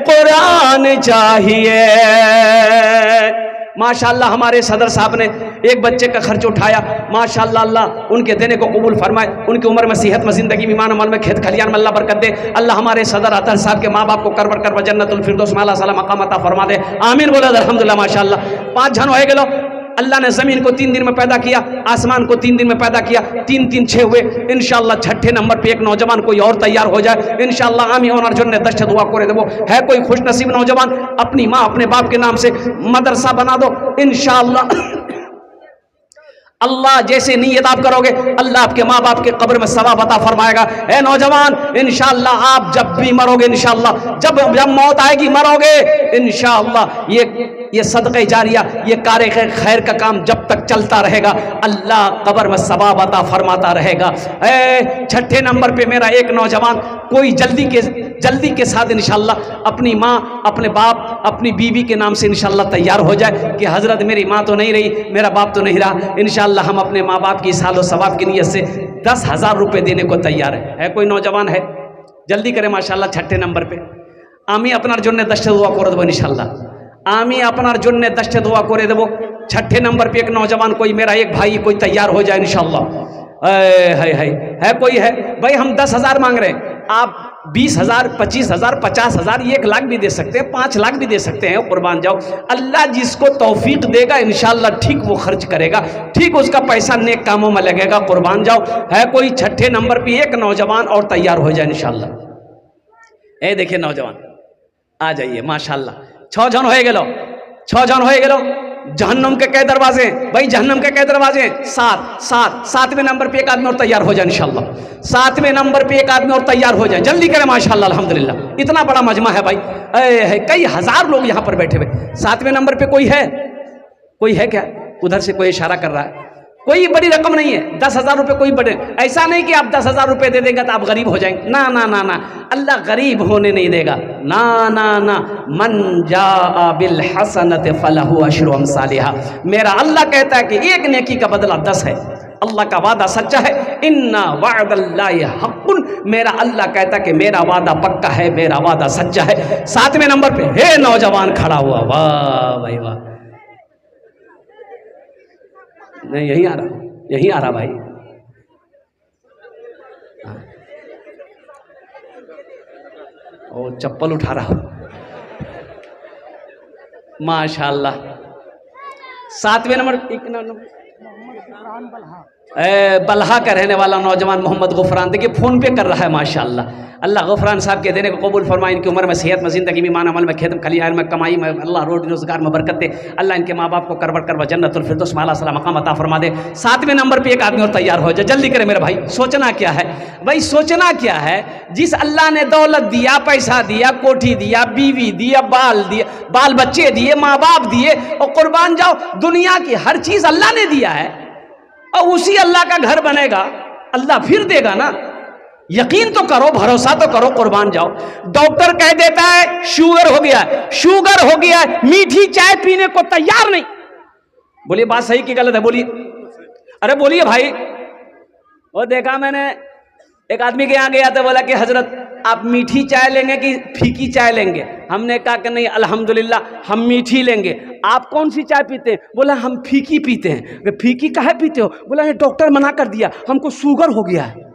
कुरान चाहिए। माशाअल्लाह हमारे सदर साहब ने एक बच्चे का खर्च उठाया, माशाअल्लाह, अल्लाह उनके देने को कबूल फरमाए, उनकी उम्र में सेहत में, जिंदगी में, ईमान अमल में, खेत खलियान में अल्लाह बरकत दे। अल्लाह हमारे सदर अतर साहब के माँ बाप को करबर कर जन्नतुल फिरदौस में अल्लाह सला मकाम अता फरमा दे, आमीन बोला अल्हम्दुलिल्लाह। माशाअल्लाह 5 जन हो गेलो। अल्लाह ने ज़मीन को 3 दिन में पैदा किया, आसमान को 3 दिन में पैदा किया, 3 3 6 हुए। इंशाअल्लाह 6ठे नंबर पे एक नौजवान कोई और तैयार हो जाए इंशाअल्लाह। आमी ओनर जो ने 10 दुआ करे देवो है कोई खुश नसीब नौजवान, अपनी माँ अपने बाप के नाम से मदरसा बना दो इंशाअल्लाह। अल्लाह जैसे नीयत आप करोगे, अल्लाह आपके माँ बाप के कब्र में सवाब अता फरमाएगा। ए नौजवान, इंशाअल्लाह आप जब भी मरोगे, इंशाअल्लाह जब मौत आएगी मरोगे, इंशाअल्लाह ये सदक़े जारिया, ये कार्य खैर का काम जब तक चलता रहेगा, अल्लाह कब्र में सवाब अता फरमाता रहेगा। 6ठे नंबर पे मेरा एक नौजवान कोई जल्दी के साथ इंशाअल्लाह अपनी माँ, अपने बाप, अपनी बीवी के नाम से इंशाअल्लाह तैयार हो जाए कि हजरत मेरी माँ तो नहीं रही, मेरा बाप तो नहीं रहा, इंशाअल्लाह हम अपने माँ बाप की सालो सवाब की नीयत से 10,000 रुपये देने को तैयार है। कोई नौजवान है? जल्दी करें माशाअल्लाह। 6ठे नंबर पे आमी अपनार जन्य 10 दुआ करे देबो इंशाअल्लाह। आमी अपनार जन्य 10 दुआ करे देबो। 6ठे नंबर पे एक नौजवान कोई मेरा एक भाई कोई तैयार हो जाए इंशाअल्लाह। है कोई है भाई? हम 10,000 मांग रहे हैं, आप 20,000, 25,000, 50,000, 1 लाख भी दे सकते हैं, 5 लाख भी दे सकते हैं। कुर्बान जाओ, अल्लाह जिसको तौफीक देगा इंशाअल्लाह ठीक वो खर्च करेगा, ठीक उसका पैसा नेक कामों में लगेगा। कुर्बान जाओ। है कोई? 6ठे नंबर पे एक नौजवान और तैयार हो जाए इंशाअल्लाह। ए देखिए नौजवान आ जाइए माशाअल्लाह। 6 जन हो गेलो, 6 जन हो गेलो। जहन्नम के कई दरवाजे भाई, जहन्नम के कई दरवाजे? 7। 7वें नंबर पे एक आदमी और तैयार हो जाए इंशाअल्लाह। 7वें नंबर पे एक आदमी और तैयार हो जाए, जल्दी करें माशाअल्लाह अल्हम्दुलिल्लाह। इतना बड़ा मजमा है भाई, कई हजार लोग यहाँ पर बैठे हुए। 7वें नंबर पे कोई है? कोई है क्या? उधर से कोई इशारा कर रहा है। कोई बड़ी रकम नहीं है, 10,000 रुपये कोई बड़े, ऐसा नहीं कि आप 10,000 रुपये दे देंगे तो आप गरीब हो जाएंगे। ना ना ना ना, अल्लाह गरीब होने नहीं देगा। ना ना ना, मन जाअ बिल हसनत फलहु अशरु अमसालिहा। मेरा अल्लाह कहता है कि एक नेकी का बदला 10 है। अल्लाह का वादा सच्चा है। इन्ना वअदल्लाहि हक़्क़ुन, मेरा अल्लाह कहता है कि मेरा वादा पक्का है, मेरा वादा सच्चा है। 7वें नंबर पे हे नौजवान खड़ा हुआ, वाह भाई वाह। नहीं यही आ रहा भाई। ओ चप्पल उठा रहा। माशाल्लाह। 7वें नंबर इमरान बलहा। बल्हा का रहने वाला नौजवान मोहम्मद गुफरान, देखिए फ़ोन पे कर रहा है माशाल्लाह। अल्लाह गुफरान साहब के देने को कबूल फरमाए, इनकी उम्र में सेहत में ज़िंदगी में ईमान अमल में खेत खलियान में कमाई में अल्लाह रोटी रोज़गार में बरकत दे। अल्लाह इनके माँ बाप को करवट करवा जन्नतुल फिरदौस में आला सला मकाम अता फरमा दे। 7वें नंबर पे एक आदमी और तैयार हो जाए, जल्दी करें मेरे भाई। सोचना क्या है भाई, सोचना क्या है? जिस अल्लाह ने दौलत दिया, पैसा दिया, कोठी दिया, बीवी दिया, बाल बच्चे दिए, माँ बाप दिए, और कुर्बान जाओ, दुनिया की हर चीज़ अल्लाह ने दिया है, और उसी अल्लाह का घर बनेगा, अल्लाह फिर देगा ना। यकीन तो करो, भरोसा तो करो, कुर्बान जाओ। डॉक्टर कह देता है शुगर हो गया है, शुगर हो गया है, मीठी चाय पीने को तैयार नहीं। बोलिए बात सही कि गलत है? बोलिए, अरे बोलिए भाई। वो देखा मैंने, एक आदमी के यहाँ गया था, बोला कि हजरत आप मीठी चाय लेंगे कि फीकी चाय लेंगे? हमने कहा कि नहीं अल्हम्दुलिल्लाह हम मीठी लेंगे। आप कौन सी चाय पीते हैं? बोला हम फीकी पीते हैं। फीकी काहे पीते हो? बोला ये डॉक्टर मना कर दिया, हमको शुगर हो गया है।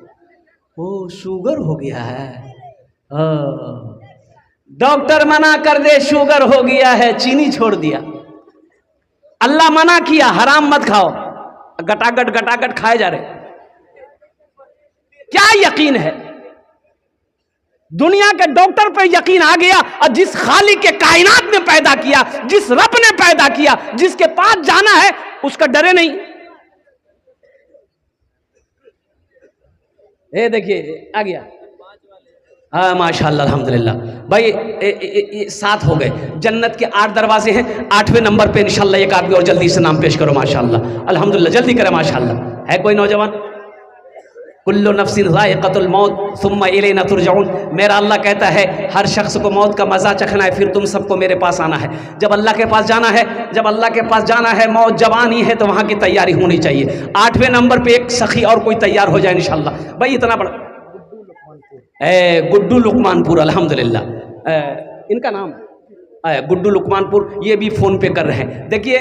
ओ शुगर हो गया है, डॉक्टर मना कर दे शुगर हो गया है, चीनी छोड़ दिया। अल्लाह मना किया हराम मत खाओ, गटागट गटागट खाए जा रहे। क्या यकीन है? दुनिया के डॉक्टर पे यकीन आ गया, और जिस खालिक के कायनात ने पैदा किया, जिस रब ने पैदा किया, जिसके पास जाना है उसका डरे नहीं। ये देखिए आ गया, हाँ माशाल्लाह अल्हम्दुलिल्लाह भाई। 7 हो गए, जन्नत के 8 दरवाजे हैं। 8वें नंबर पे इंशाल्लाह एक आदमी और जल्दी से नाम पेश करो माशाल्लाह अल्हम्दुलिल्लाह, जल्दी करें माशाल्लाह। है कोई नौजवान? कुल्लु नफ्सिन ज़ाइक़तुल मौत सुम्मा इलैना तुरजऊन। मेरा अल्लाह कहता है हर शख्स को मौत का मज़ा चखना है, फिर तुम सबको मेरे पास आना है। जब अल्लाह के पास जाना है, जब अल्लाह के पास जाना है, मौत जवानी है तो वहाँ की तैयारी होनी चाहिए। 8वें नंबर पे एक सखी और कोई तैयार हो जाए इंशाल्लाह। भाई इतना बड़ा गुड्डू लुकमानपुर अल्हम्दुलिल्लाह, इनका नाम गुड्डू लुकमानपुर, ये भी फ़ोन पे कर रहे हैं। देखिए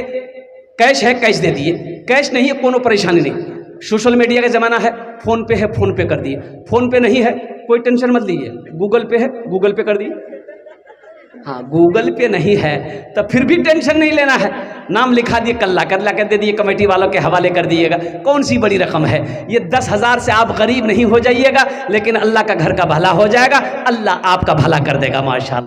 कैश है, कैश दे दिए, कैश नहीं है कोनो परेशानी नहीं। सोशल मीडिया का ज़माना है, फ़ोन पे है, फ़ोन पे कर दिए। फ़ोन पे नहीं है कोई टेंशन मत लीजिए, गूगल पे है, गूगल पे कर दिए। हाँ गूगल पे नहीं है तो फिर भी टेंशन नहीं लेना है, नाम लिखा दिए, कल्ला कर दे दिए, कमेटी वालों के हवाले कर दिएगा। कौन सी बड़ी रकम है ये? 10,000 से आप गरीब नहीं हो जाइएगा, लेकिन अल्लाह का घर का भला हो जाएगा, अल्लाह आपका भला कर देगा माशाअल्लाह।